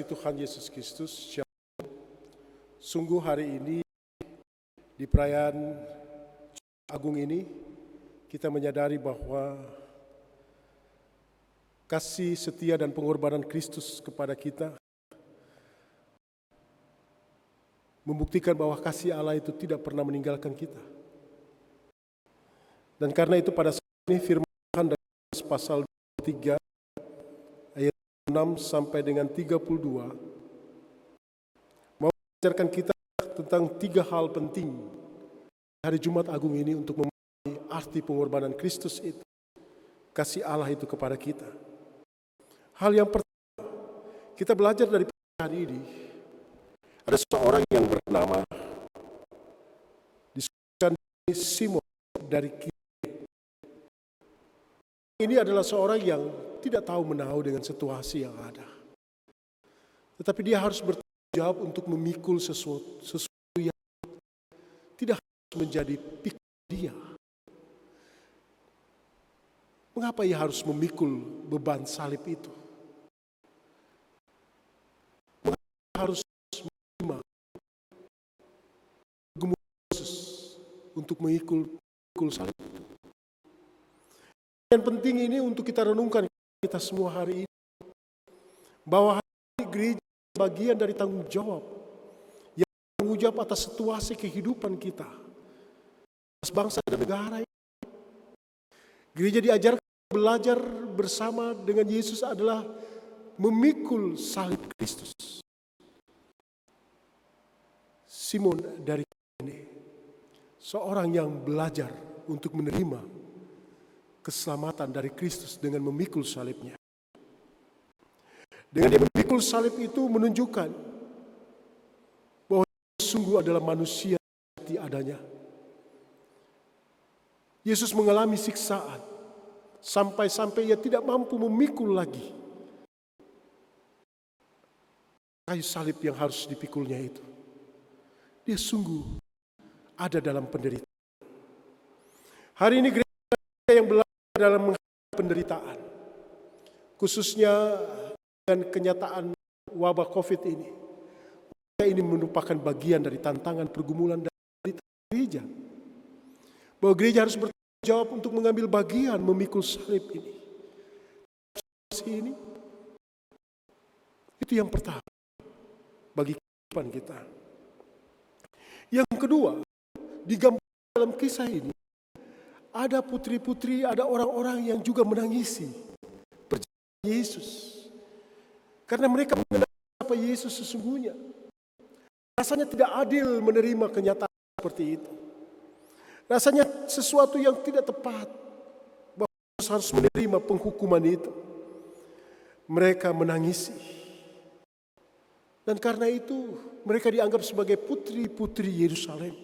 Tuhan Yesus Kristus, sungguh hari ini di perayaan agung ini kita menyadari bahwa kasih setia dan pengorbanan Kristus kepada kita membuktikan bahwa kasih Allah itu tidak pernah meninggalkan kita. Dan karena itu pada saat ini firman Tuhan dalam pasal 3 ayat 6 sampai dengan 32 mau mengajarkan kita tentang 3 hal penting hari Jumat Agung ini untuk memahami arti pengorbanan Kristus itu, kasih Allah itu kepada kita. Hal yang pertama, kita belajar dari perayaan ini, ada seorang yang bernama disebutkan Simon dari Kirene. Ini adalah seorang yang tidak tahu menahu dengan situasi yang ada. Tetapi dia harus bertanggung jawab untuk memikul sesuatu yang tidak harus menjadi pikul dia. Mengapa ia harus memikul beban salib itu? Mengapa harus menerima gemuk Yesus untuk memikul salib itu? Yang penting ini untuk kita renungkan kita semua hari ini, bahwa hari ini gereja bagian dari tanggung jawab yang tanggung jawab atas situasi kehidupan kita, atas bangsa dan negara ini. Gereja diajarkan belajar bersama dengan Yesus adalah memikul salib Kristus. Simon dari Kirene, seorang yang belajar untuk menerima keselamatan dari Kristus dengan memikul salibnya. Dengan dia memikul salib itu menunjukkan bahwa Yesus sungguh adalah manusia seperti adanya. Yesus mengalami siksaan sampai-sampai ia tidak mampu memikul lagi kayu salib yang harus dipikulnya itu. Dia sungguh ada dalam penderitaan. Hari ini gereja yang belajar dalam menghadapi penderitaan, khususnya dengan kenyataan wabah COVID ini. Ini merupakan bagian dari tantangan pergumulan dan penderitaan gereja. Bahwa gereja harus bertanggung jawab untuk mengambil bagian memikul salib ini. Itu yang pertama bagi kehidupan kita. Yang kedua, digambarkan dalam kisah ini, ada putri-putri, ada orang-orang yang juga menangisi perjalanan Yesus. Karena mereka mengenal apa Yesus sesungguhnya. Rasanya tidak adil menerima kenyataan seperti itu. Rasanya sesuatu yang tidak tepat bahwa Yesus harus menerima penghukuman itu. Mereka menangisi. Dan karena itu mereka dianggap sebagai putri-putri Yerusalem.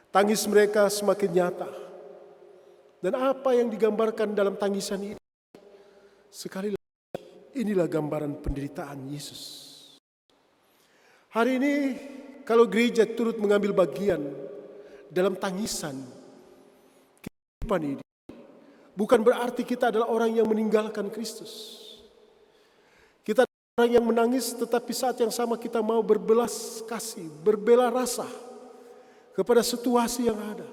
Tangis mereka semakin nyata. Dan apa yang digambarkan dalam tangisan ini, sekali lagi, inilah gambaran penderitaan Yesus. Hari ini, kalau gereja turut mengambil bagian dalam tangisan kehidupan ini, bukan berarti kita adalah orang yang meninggalkan Kristus. Kita adalah orang yang menangis, tetapi saat yang sama kita mau berbelas kasih, berbela rasa kepada situasi yang ada.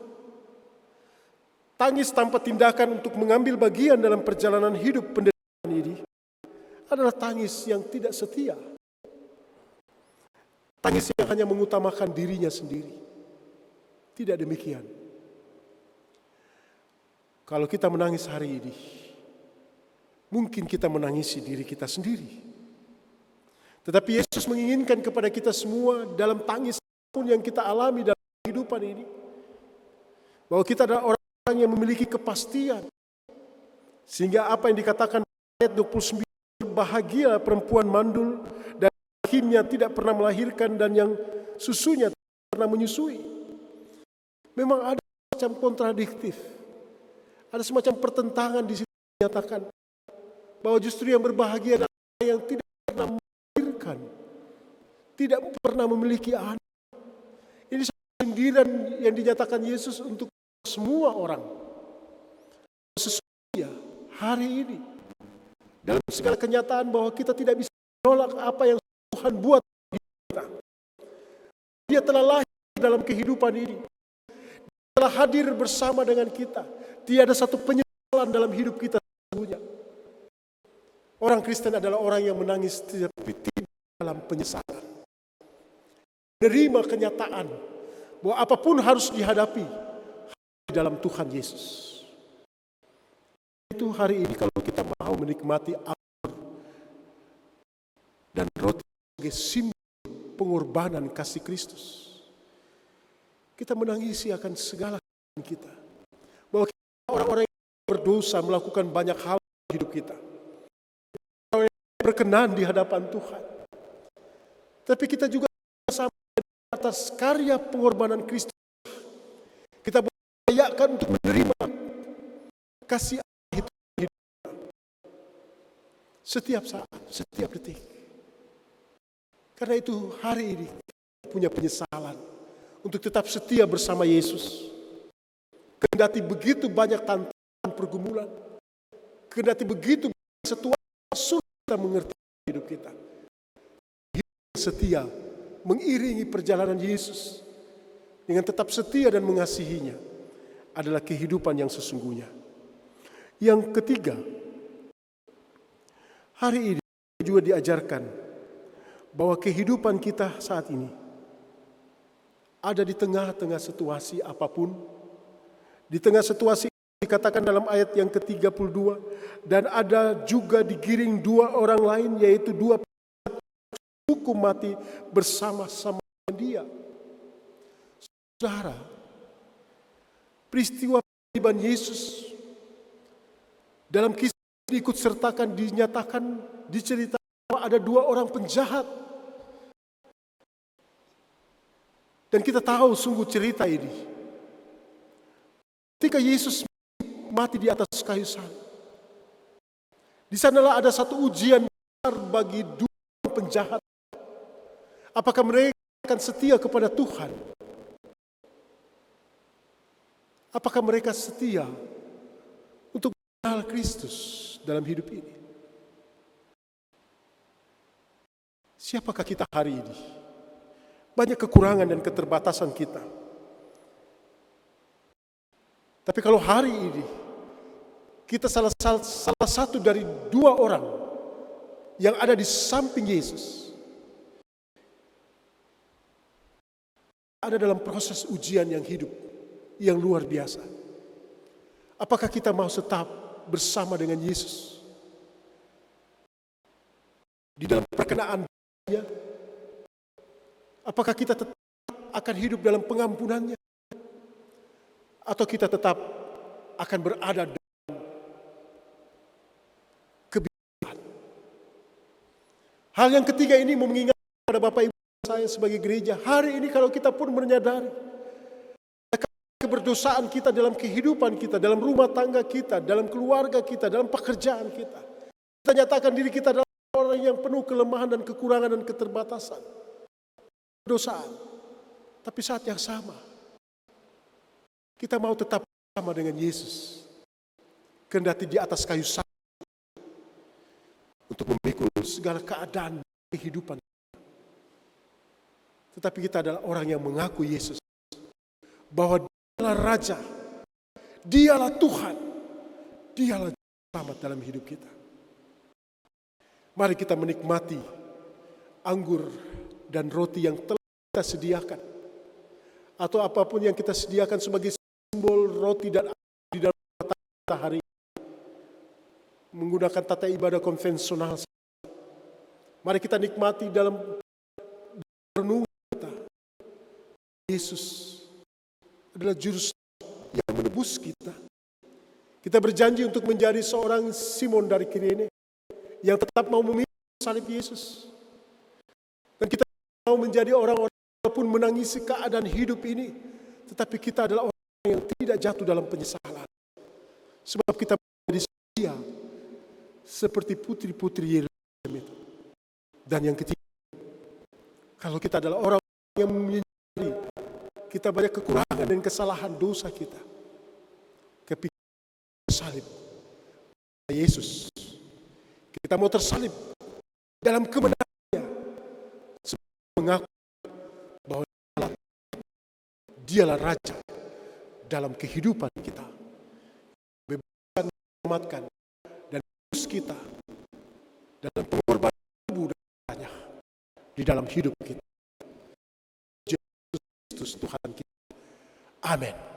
Tangis tanpa tindakan untuk mengambil bagian dalam perjalanan hidup penderitaan ini adalah tangis yang tidak setia. Tangis yang hanya mengutamakan dirinya sendiri. Tidak demikian. Kalau kita menangis hari ini, mungkin kita menangisi diri kita sendiri. Tetapi Yesus menginginkan kepada kita semua dalam tangis pun yang kita alami dalam kehidupan ini, bahwa kita adalah orang yang memiliki kepastian. Sehingga apa yang dikatakan ayat 29, bahagia perempuan mandul dan rahimnya tidak pernah melahirkan dan yang susunya tidak pernah menyusui. Memang ada semacam kontradiktif. Ada semacam pertentangan di situ dinyatakan bahwa justru yang berbahagia adalah yang tidak pernah melahirkan, tidak pernah memiliki anak. Ini sindiran yang dinyatakan Yesus untuk semua orang. Sesungguhnya hari ini dalam segala kenyataan bahwa kita tidak bisa menolak apa yang Tuhan buat kita. Dia telah lahir dalam kehidupan ini. Dia telah hadir bersama dengan kita. Tiada satu penyesalan dalam hidup kita sesungguhnya. Orang Kristen adalah orang yang menangis tapi tidak dalam penyesalan. Menerima kenyataan bahwa apapun harus dihadapi di dalam Tuhan Yesus. Itu hari ini kalau kita mau menikmati anggur dan roti sebagai simbol pengorbanan kasih Kristus. Kita menangisi akan segala kesalahan kita. Bahwa kita orang-orang yang berdosa melakukan banyak hal di hidup kita. Orang yang berkenan di hadapan Tuhan. Tapi kita juga sama atas karya pengorbanan Kristus. Kita berlayakkan untuk menerima kasih Allah itu di hidup kita. Setiap saat, setiap detik. Karena itu hari ini kita punya penyesalan untuk tetap setia bersama Yesus. Kendati begitu banyak tantangan pergumulan. Kendati begitu banyak situasi sulit kita mengerti hidup kita. Hidup setia mengiringi perjalanan Yesus dengan tetap setia dan mengasihinya adalah kehidupan yang sesungguhnya. Yang ketiga, hari ini juga diajarkan bahwa kehidupan kita saat ini ada di tengah-tengah situasi apapun, di tengah situasi dikatakan dalam ayat yang ke-32, dan ada juga digiring dua orang lain, yaitu dua hukum mati bersama-sama dia. Saudara, peristiwa penyaliban Yesus dalam kisah ini ikut sertakan dinyatakan, diceritakan bahwa ada dua orang penjahat. Dan kita tahu sungguh cerita ini. Ketika Yesus mati di atas kayu salib, di sanalah ada satu ujian besar bagi dua penjahat. Apakah mereka akan setia kepada Tuhan? Apakah mereka setia untuk mengenal Kristus dalam hidup ini? Siapakah kita hari ini? Banyak kekurangan dan keterbatasan kita. Tapi kalau hari ini kita salah satu dari dua orang yang ada di samping Yesus, ada dalam proses ujian yang hidup, yang luar biasa. Apakah kita mau tetap bersama dengan Yesus di dalam perkenaan Dia? Apakah kita tetap akan hidup dalam pengampunannya? Atau kita tetap akan berada dalam kebingungan? Hal yang ketiga ini mengingatkan kepada Bapak Ibu saya sebagai gereja. Hari ini kalau kita pun menyadari keberdosaan kita dalam kehidupan kita, dalam rumah tangga kita, dalam keluarga kita, dalam pekerjaan kita. Kita nyatakan diri kita adalah orang yang penuh kelemahan dan kekurangan dan keterbatasan. Dosaan. Tapi saat yang sama kita mau tetap bersama dengan Yesus, kendati di atas kayu salib, untuk memikul segala keadaan kehidupan. Tetapi kita adalah orang yang mengaku Yesus, bahwa Dialah Raja, Dialah Tuhan, Dialah selamat dalam hidup kita. Mari kita menikmati anggur dan roti yang telah kita sediakan, atau apapun yang kita sediakan sebagai simbol roti dan anggur di dalam kita hari ini, menggunakan tata ibadah konvensional. Mari kita nikmati dalam renungan kita. Yesus adalah juru selamat yang menebus kita. Kita berjanji untuk menjadi seorang Simon dari Kirene yang tetap mau memilih salib Yesus. Dan kita mau menjadi orang-orang walaupun menangisi keadaan hidup ini, tetapi kita adalah orang yang tidak jatuh dalam penyesalan. Sebab kita menjadi setia seperti putri-putri Yerusalem itu. Dan yang ketiga, kalau kita adalah orang yang menyadari kita banyak kekurangan dan kesalahan dosa kita, ketika salib Yesus, kita mau tersalib dalam kemenangannya, mengaku bahwa Dialah Raja dalam kehidupan kita, bebaskan, selamatkan, dan terus kita dalam pengorbanan tubuh dan darahnya di dalam hidup kita. Yesus Kristus Tuhan kita. Amin.